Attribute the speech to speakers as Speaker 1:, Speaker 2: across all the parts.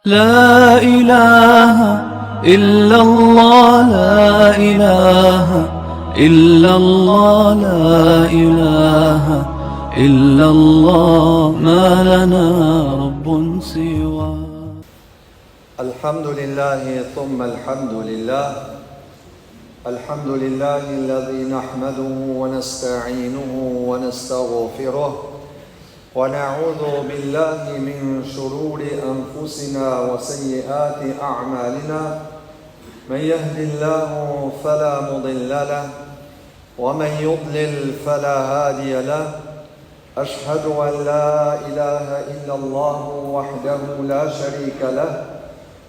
Speaker 1: لا إله إلا الله لا إله إلا الله لا إله إلا الله ما لنا رب سواه.
Speaker 2: الحمد لله ثم الحمد لله. الحمد لله الذي نحمده ونستعينه ونستغفره ونعوذ بالله من شرور أنفسنا وسيئات أعمالنا. من يهد الله فلا مضل له ومن يضلل فلا هادي له. أشهد أن لا إله إلا الله وحده لا شريك له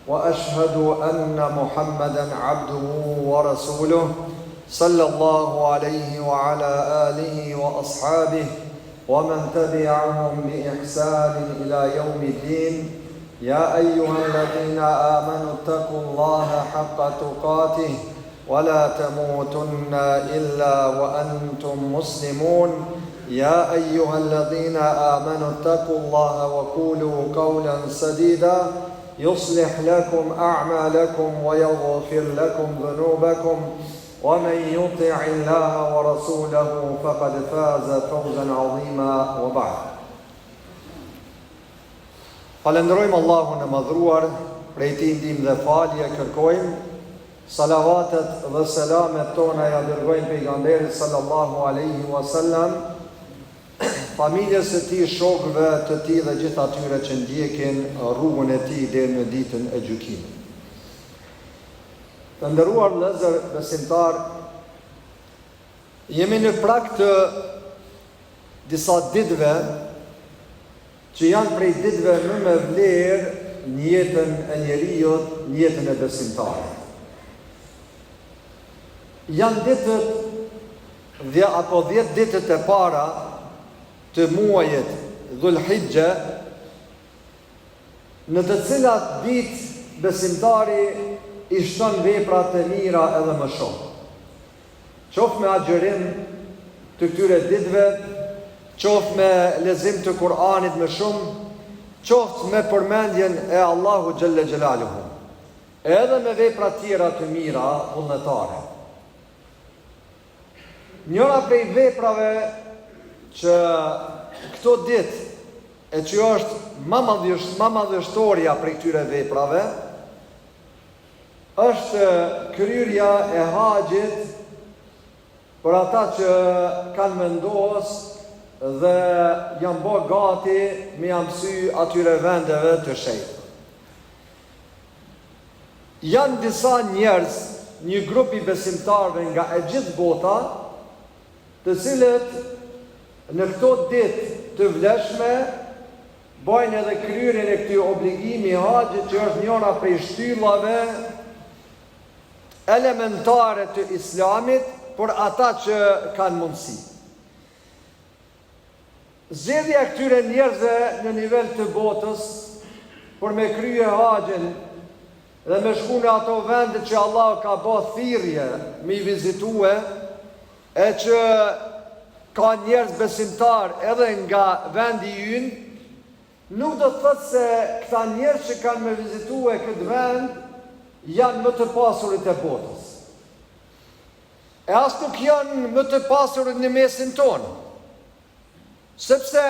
Speaker 2: وأشهد أن محمدا عبده ورسوله صلى الله عليه وعلى آله وأصحابه ومن تبعهم بإحسان إلى يوم الدين. يا أيها الذين آمنوا اتقوا الله حق تقاته ولا تموتن إلا وأنتم مسلمون. يا أيها الذين آمنوا اتقوا الله وقولوا قولا سديدا يصلح لكم أعمالكم ويغفر لكم ذنوبكم ومن يطع الله ورسوله فقد فاز فوزا عظيما وبعد. Falenderojmë Allahun e madhruar, prej tij ndihmë dhe falje kërkojmë. Salavatet dhe selamet tona ja dërgojmë pejgamberit sallallahu alaihi wasallam, familjes së tij, shokëve të tij dhe gjithë atyre që ndjekin rrugën e tij deri në ditën e gjykimit. Të nderuar vëllezër besimtar, jemi në prag të disa ditëve që janë prej ditëve më me vlerë në jetën e njerëzit, në jetën e besimtarit. Janë ditët apo 10 ditët e para të muajit Dhul-Hijja, në të cilat ditë besimtari i shton veprat e mira edhe më shumë. Qoftë me agjërim të këtyre ditëve, qoftë me lexim të Kur'anit më shumë, qoftë me përmendjen e Allahu xhalla xhelaluhu, edhe me vepra tjera të mira vullnetare. Njëra prej veprave që këto ditë e që është më madhështoria prej këtyre veprave është kryerja e haxhit për ata që kanë vendos dhe janë bë gati me mësy atyre vendeve të shenjta. Janë disa njerëz, një grup i besimtarëve nga e gjithë bota, të cilët në këto ditë të vlefshme bojnë edhe kryerjen e këtij obligimi i haxhit, që është njëra prej shtyllave elementare të Islamit për ata që kanë mundësi. Zgjedhja e këtyre njerëzve në nivel të botës për me krye haxhin dhe me shku në ato vende që Allah ka bë thirrje me i vizitue, e që ka njerëz besimtar edhe nga vendi ynë, nuk do të thotë se këta njerëz që kanë me vizitue këtë vend janë më të pasurit e botës. E as nuk janë më të pasurit në mesin tonë, sepse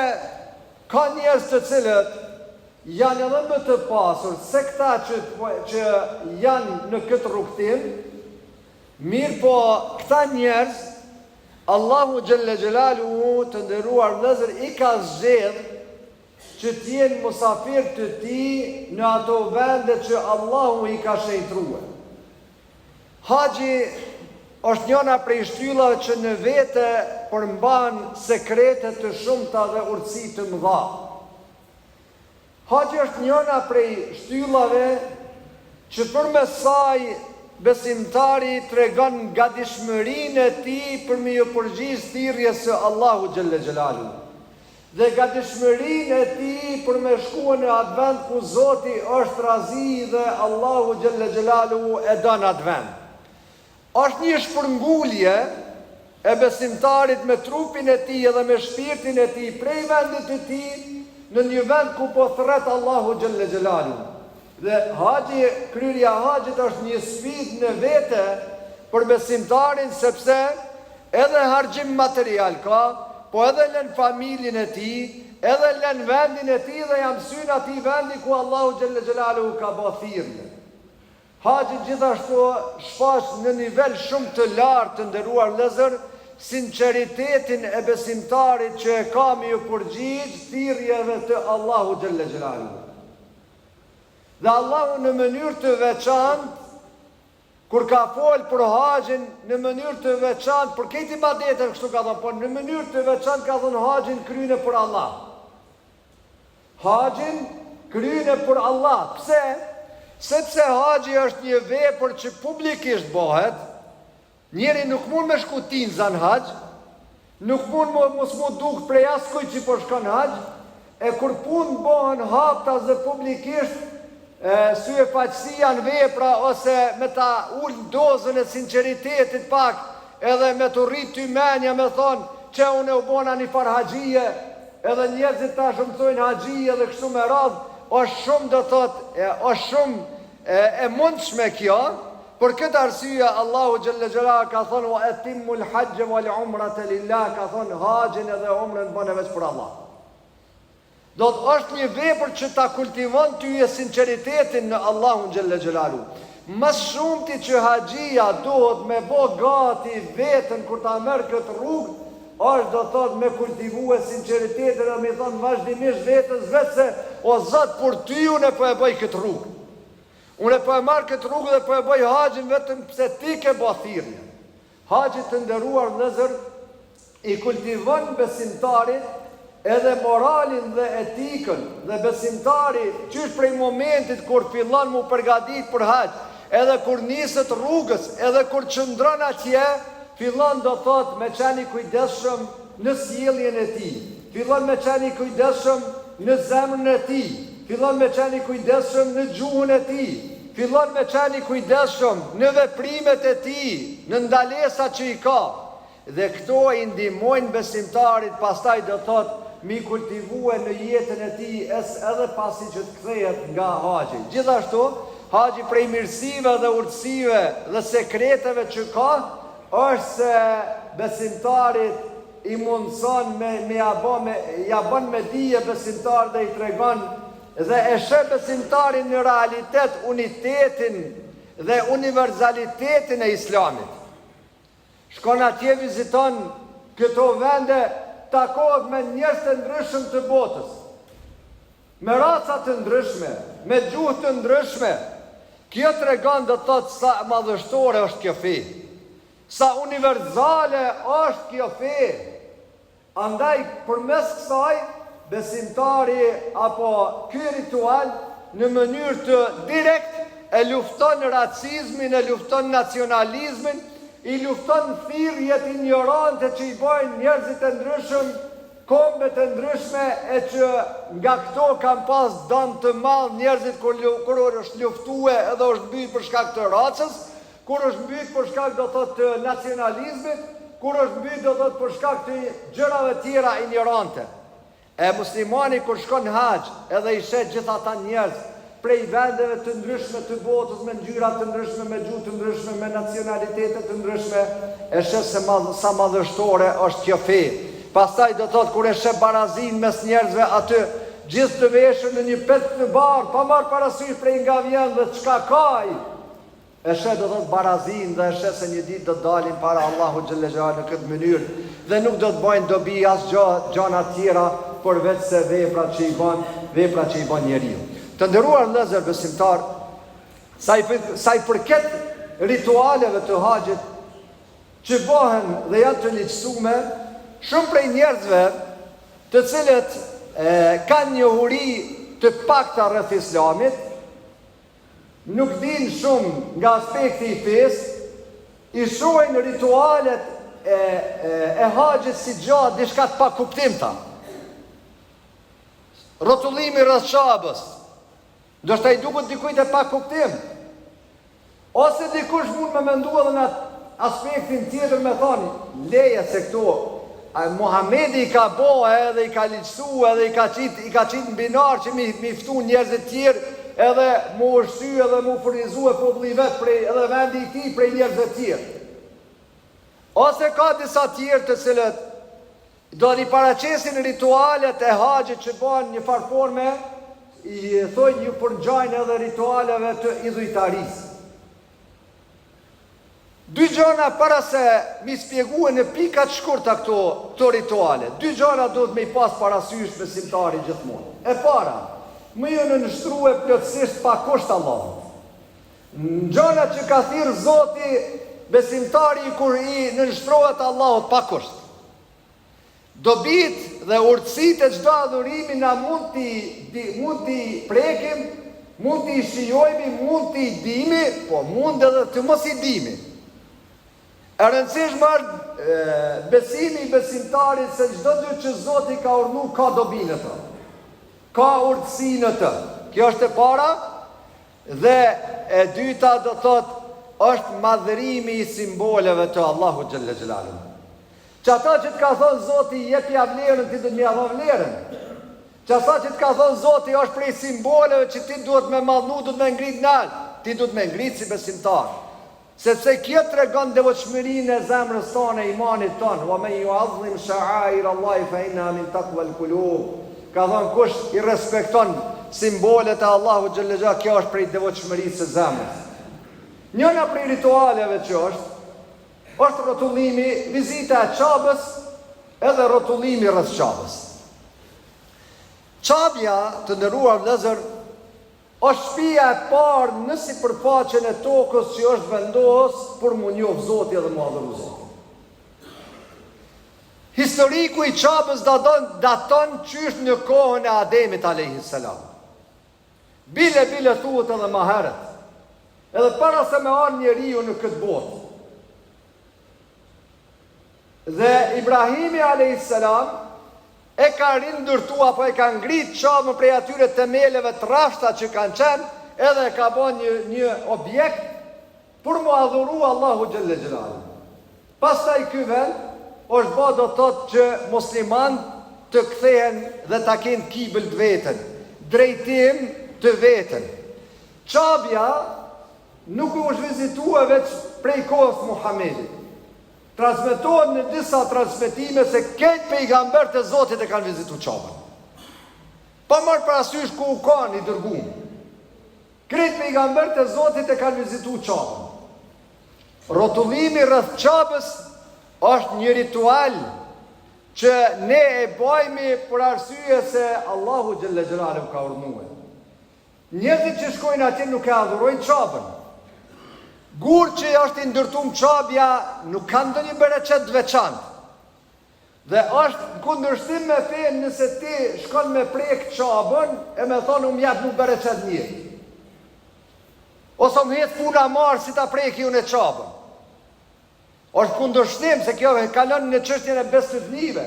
Speaker 2: ka njerëz të cilët janë edhe më të pasur se këta që janë në këtë rrugtim, mirë po këta njerëz Allahu xhalla xhelaluhu, të nderuar vëllezër, i ka zgjedhur që t'jenë musafir të tij në ato vende që Allahu i ka shenjtruar. Haxhi është njëna prej shtyllave që në vete përmban sekrete të shumta dhe urtësi të mëdha. Haxhi është njëna prej shtyllave që përmes saj besimtari tregon gatishmërinë e tij për me ju përgjigjë thirrjes së Allahu xhalla xhelaluhu, dhe gatishmërinë e tij për me shkuar në atë vend ku Zoti është razi dhe Allahu xhalla xhelaluhu e don atë vend. Është një shpërngulje e besimtarit me trupin e tij edhe me shpirtin e tij prej vendit të tij në një vend ku po thret Allahu xhalla xhelaluhu. Dhe kryerja e haxhit është një sfidë në vete për besimtarin, sepse edhe harxhim material ka, po edhe lën familjen e tij, edhe lën vendin e tij dhe jam syn atij vendi ku Allahu xhalla xhelalu ka bërë thirrje. Haxhi gjithashtu shfaq në nivel shumë të lartë, të nderuar vëllezër, sinqeritetin e besimtarit që e ka me u përgjigj thirrjeve të Allahu xhalla xhelalu. Dhe Allahu në mënyrë të veçantë, kur ka folë për haxhin në mënyrë të veçantë, për këtë ibadete kështu ka thënë, por në mënyrë të veçantë ka thënë haxhin kryene për Allah. Haxhin kryene për Allah. Pse? Sepse haxhi është një vepër që publikisht bëhet. Njeri nuk mund me shku tinza në haxh, nuk mund mos mu duk prej askujt që po shkon në haxh, e kur punë bëhen haptas dhe publikisht, sy e faqësia në vepra, ose me ta ullë dozën e sinceritetit pak, edhe me të rritë ty menja me thonë që unë u bona një farë haxhije, edhe njerëzit ta shumëtojnë haxhije dhe kështu me radhë, është shumë do thotë, është shumë e mundshme kjo. Për këtë arsye Allahu xhalla xhelalu ka thonë wa atimul hajj wal umrata lillah, ka thonë haxhin edhe umrën bënë veç për Allah. Do të është një vepër që ta kultivon ty e sinceritetin në Allahun xhalla xhelalu. Mas shumëti që haxhia duhet me bo gati vetën kur ta merr këtë rrugë, është do thotë me kultivu e sinceritetin dhe me thonë vazhdimisht vetës vetë se o Zot për ty unë po e bëj këtë rrugë. Unë po e marr këtë rrugë dhe po e bëj haxhin vetëm pse ti ke bë thirrje. Haxhi të nderuar vëllezër i kultivon besimtarit edhe moralin dhe etikën, dhe besimtari qysh prej momentit kur fillon mu përgatit për haxh, edhe kur niset rrugës, edhe kur qëndron atje, fillon do thot me qeni kujdesshëm në sjelljen e tij, fillon me qeni kujdesshëm në zemrën e tij, fillon me qeni kujdesshëm në gjuhën e tij, fillon me qeni kujdesshëm në veprimet e tij, në ndalesat që i ka. Dhe këto i ndihmojnë besimtarit pastaj do thot mi kultivue në jetën e tij edhe pasi që të kthehet nga haxhi. Gjithashtu, haxhi prej mirësive dhe urtësive dhe sekreteve që ka, është se besimtarit i mundson ja bën me dije besimtar dhe i tregon dhe e sheh besimtarin në realitet unitetin dhe univerzalitetin e Islamit. Shkon atje, viziton këto vende, takohet me njerëz të ndryshëm të botës, me raca të ndryshme, me gjuhë të ndryshme. Kjo tregon do të thotë sa madhështore është kjo fe, sa univerzale është kjo fe. Andaj përmes kësaj besimtari apo ky ritual në mënyrë të direkt e lufton racizmin, e lufton nacionalizmin, i lufton thirrjet ignorante që i bojnë njerëzit e ndryshëm, kombet e ndryshme, e që nga këto kanë pas dëm të madh njerëzit kur është luftue edhe është mbyt për shkak të racës, kur është mbyt për shkak do thotë të nacionalizmit, kur është mbyt do thotë për shkak të gjërave tjera ignorante. E muslimani kur shkon në haxh edhe i shet gjithë ata njerëz prej vendeve të ndryshme të botës, me ngjyra të ndryshme, me gjuhë të ndryshme, me nacionalitete të ndryshme, e sheh se sa madhështore është kjo fe. Pastaj do thotë kur e sheh barazin mes njerëzve aty, gjithë të veshur në një petë të bardhë, pa marrë parasysh prej nga vjen dhe çka ka ai. E sheh do thotë barazin dhe e sheh se një ditë do të dalin para Allahu xhalla xhala në këtë mënyrë dhe nuk do të bëjnë dobi as gjëra tjera përveç se veprat që i bën njeriu. Të nderuar vëllezër besimtar, sa i përket ritualeve të haxhit që bëhen dhe janë të lehtësuar, shumë prej njerëzve të cilët kanë njohuri të pakta rreth Islamit, nuk dinë shumë nga aspekti i fesë, i shohin ritualet e haxhit si gjatë diçka të pakuptimta. Rrotullimi rreth Çabës, ndoshta i duket dikujt e pa kuptim. Ose dikush mund me mendu edhe në aspektin tjetër me thonë, leje se këto Muhamedi i ka bo edhe i ka liqsu edhe i ka qitë në binar që mi ftu njerëzit tjerë edhe mu ushty edhe mu furnizu e populli vetë edhe vendi i tij prej njerëzve të tjerë. Ose ka disa tjerë të cilët do t'i paraqesin ritualet e haxhit që bëhen një farë forme, i thojnë ju përngjajnë edhe ritualeve të idhujtarisë. Dy gjëra para se mi spjeguar në pika të shkurta këto rituale. Dy gjëra duhet me i pas parasysh besimtari gjithmonë. E para, më ju në nështrue plotësisht pa kusht Allahut. Në gjëra që ka thirrë Zoti besimtari kur i nënshtrohet Allahut pa kusht. Dobit dhe urtësitë e çdo adhurimi na mund t'i prekim, mund t'i shijojmë, mund t'i dimi, po mund edhe të mos i dimi. E rëndësishme është besimi i besimtarit se çdo gjë që Zoti ka urdhëruar ka dobi në të. Ka urtësi në të. Kjo është e para, dhe e dyta do thotë është madhërimi i simboleve të Allahu xhalla xhelalu. Që ata që t'ka thonë Zoti jepja vlerën, ti duhet m'ia dhënë vlerën. Që ata që t'ka thonë Zoti është prej simboleve që ti duhet me madhnu, duhet me ngrit nalt, ti duhet me ngrit si besimtar. Sepse kjo tregon devotshmërinë e zemrës tonë, e imanit tonë. Wa man yu'azzim sha'air Allahi fa innaha min taqwal qulub. Ka thonë kush i respekton simbolet e Allahu xhalla xhala, kjo është prej devotshmërisë së zemrës. Njëra prej ritualeve që është rrotullimi, vizita e Çabës, edhe rrotullimi rreth Çabës. Çabja, të nderuar vëllezër, është shtëpia e parë në sipërfaqen e tokës që është vendos për mu njoh Zoti dhe mu adhuru Zotin. Historiku i Çabës daton qysh në kohën e Ademit alayhis salam. Bile thuhet edhe më herët. Edhe para se me ardhë njeriu në këtë botë. Dhe Ibrahimi alayhis salam e ka rindërtu apo e ka ngrit Çabën prej atyre themeleve të rrafta që kanë qenë, edhe e ka bën një objekt për mu adhuru Allahu xhalla xhelalu. Pastaj ky vend është bë do të thotë që muslimanët të kthehen dhe ta kenë kibël të veten, drejtim të veten. Çabja nuk u është vizituar veç prej kohës Muhamedit. Transmetohet në disa transmetime se këtë pejgamberët e Zotit e kanë vizitu Çabën. Pa marrë parasysh ku u kanë i dërguar. Këtë pejgamberët e Zotit e kanë vizitu Çabën. Rrotullimi rreth Çabës është një ritual që ne e bëjmë për arsye se Allahu xhalla xhelalu ka urdhëruar. Njerëzit që shkojnë atje nuk e adhurojnë Çabën. Gur që është i ndërtuar Çabja nuk ka ndonjë bereqet veçantë. Dhe është kundërshtim me fen nëse ti shkon me prek Çabën e me thonë më jap mu bereqet mirë. Ose më het puna marr si ta preki unë Çabën. Është kundërshtim se kjo kalon në çështjen e besëtnive.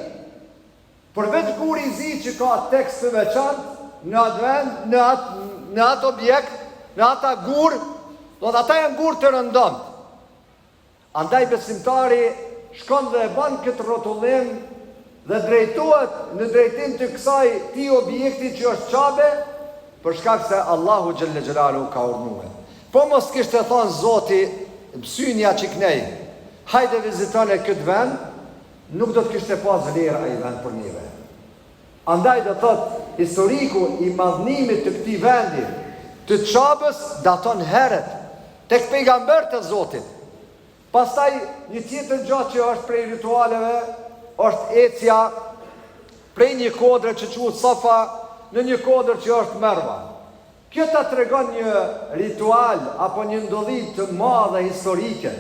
Speaker 2: Përveç guri i zi që ka tekst të veçantë në atë vend, në atë objekt, në ata gur, do të ata janë gur të rëndomt. Andaj besimtari shkon dhe e ban këtë rrotullim dhe drejtohet në drejtim të këtij objekti që është Çabe, për shkak se Allahu xhalla xhelalu ka urdhëruar. Po mos kishte thënë Zoti mësynja që kënej, hajde vizitone këtë vend, nuk do të kishte pas vlerë ai vend për neve. Andaj do thotë historiku i madhnimit të këtij vendi, të Çabës, daton herët tek pejgamberët e Zotit. Pastaj një tjetër gjë që është prej ritualeve është ecja prej një kodre që quhet Safa në një kodër që është Merva. Kjo ta tregon një ritual apo një ndodhi të madhe historike,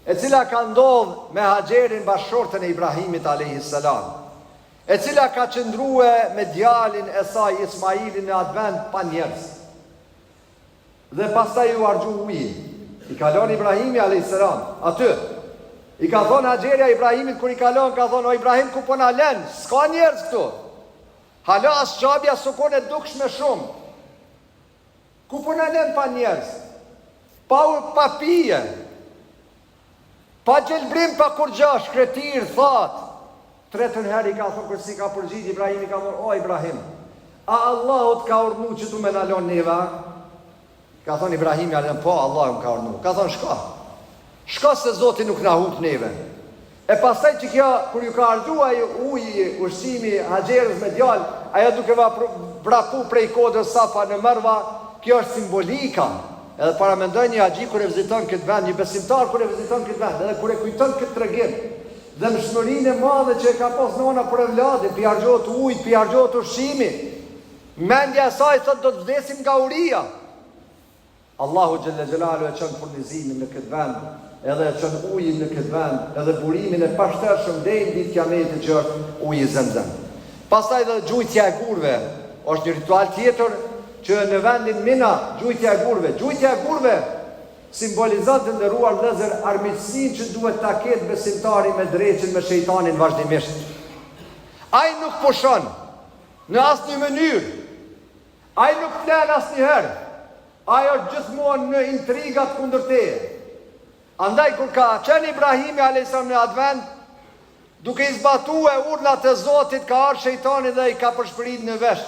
Speaker 2: e cila ka ndodhur me Haxherin, bashkëshortën e Ibrahimit alayhis salam, e cila ka qëndruar me djalin e saj Ismailin në atë vend pa njerëz. Dhe pastaj u argju ujë. I kalon Ibrahimi alayhis salam aty. I ka thonë Haxheria Ibrahimit kur i kalon, ka thonë: "O Ibrahim, ku po na lën? S'ka njerëz këtu. Hala as Çabja sukon e dukshme shumë. Ku po na lën pa njerëz? Pa pije. Pa gjelbrim, pa kur gjë, shkretir, thot." Tretën herë i ka thonë, kur si ka përgjigj Ibrahimi, ka thonë: "O Ibrahim, a Allahut ka urdhnu që tu me nalon neva? Ka thonë Ibrahimi a.s. Po, Allah më ka urdhnu. Ka thonë shka se Zoti nuk na hup neve. E pastaj që kjo, kur ju ka ardhua uji, ushqimi, Haxherës me djalë, ajo duke vrapu prej kodrës Safa në Marwa, kjo është simbolika. Edhe para mendoj një haxhi kur e viziton këtë vend, një besimtar kur e viziton këtë vend, edhe kur e kujton këtë tregim, dhe mëshmërinë e madhe që e ka pas nona për evladin, pi harxhohet ujit, pi harxhohet ushqimi, mendja e saj thot do të vdesim nga uria. Allahu xhalla xhelalu e çon furnizimin në këtë vend, edhe e çon ujin në këtë vend, edhe burimin e pashtershëm deri ditë kiametit që është uji i Zemzem. Pastaj edhe gjujtja e gurve, është një ritual tjetër që në vendin Mina, gjujtja e gurve simbolizon të nderuar vëllezër armiqësinë që duhet ta ketë besimtari me dreqin me shejtanin vazhdimisht. Ai nuk pushon në asnjë mënyrë. Ai nuk flen asnjëherë. Ai është gjithmonë në intrigat kundër teje. Andaj kur ka qenë Ibrahimi a.s. në atë vend, duke i zbatuar urdhat e Zotit, ka ardhur shejtani dhe i ka përshpërit në vesh.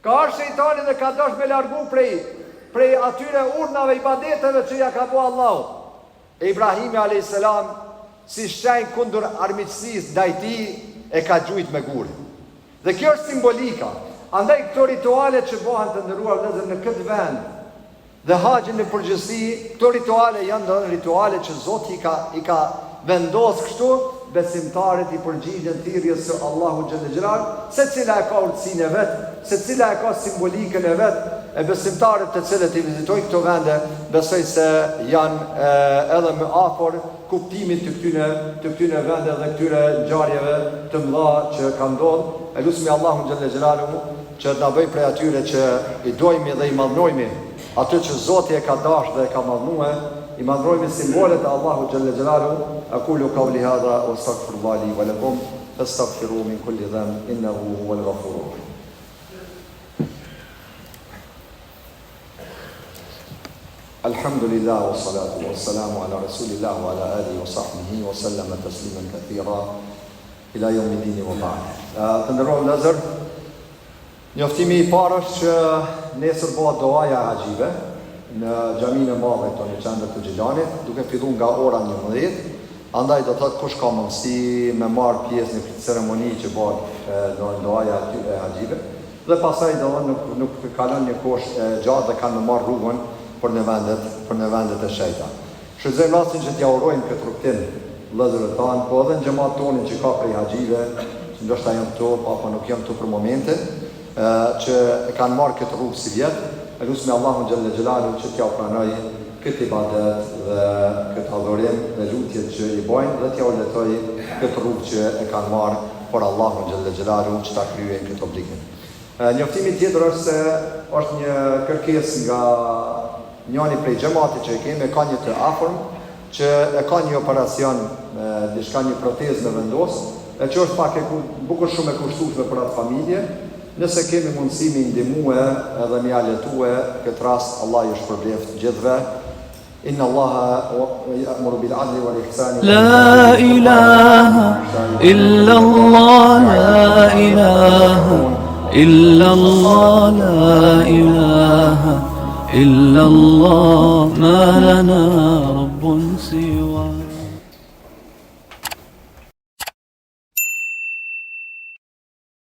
Speaker 2: Ka ardhur shejtani dhe ka dashur me largu prej atyre urdhave ibadeteve që ja ka bëu Allahu. E Ibrahimi a.s. si shenjë kundër armiqësisë ndaj tij e ka gjujt me gurë. Dhe kjo është simbolika. Andaj këto rituale që bëhen të nderuar vëllezër në këtë vend dhe haxhin në përgjithësi, këto rituale janë rituale që Zoti i ka vendosur kështu, besimtarët i përgjigjen thirrjes së Allahu xhallal xhelal, secila e ka urtësinë e vet, secila e ka simbolikën e vet, e besimtarët të cilët i vizitojnë këto vende, besoj se janë edhe më afër kuptimit të këtyre vende dhe këtyre ngjarjeve të mëdha që kanë ndodhur. E lutemi Allahun xhallal xhelalu që të na bëjë prej atyre që i dojmë dhe i madhnojmë atë që Zoti e ka dashur dhe e ka madhnuar, i madhrojmë simbolet e Allahu xhallal xhelalu. Aqulu qawli hadha wa astaghfirullahi li wa lakum fastaghfiruhu min kulli dhanb innahu huwal ghafurur rahim. Alhamdulillah wa salatu wa salamu ala rasulillah wa ala alihi wa sahbihi wa sallama tasliman kathira ila yawmiddin wa ba'd. Të nderuar vëllezër, njoftimi i parë është që nesër bëhet doaja e haxhive në xhaminë e madhe këtu në qendër të Xhilanit, duke filluar nga ora 11. Andaj do thotë kush ka mundësi me marr pjesë në këtë ceremoni që bëhet në doaja e haxhive, dhe pastaj nuk kalon një kohë gjatë dhe kanë marr rrugën për në vendet e shejta. Shfrytëzojmë rastin që t'ja urojmë këtë rrugtim vëllezërve tanë, po edhe në xhamat tonin që ka prej haxhive, që ndoshta janë këtu apo nuk janë këtu për momentin, që e kanë marrë këtë rrugë si vjet. E lutemi Allahun xhallal xhelalu që t'ja pranoj këtë ibadet dhe këtë adhurim dhe lutjet që i bojnë, dhe t'ja uletoj këtë rrugë që e kanë marrë por Allahun xhallal xhelalu që ta kryejnë këtë obligim. Njoftimi tjetër është se është një kërkesë nga njëri prej xhamatit që e kemi, ka një të afërm që e ka një operacion, diçka një protezë me vendos, e që është pak bukur shumë e kushtueshme për atë familje. Nëse kemi mundësi me ndihmue edhe me aletue këtë rast, Allah ju shpërbleft gjithëve. Inna Allaha ya'muru bil 'adli wal ihsani.
Speaker 1: La ilaha illa Allah, la ilaha illa Allah, la ilaha illa Allah, ma lana rabbun siwa.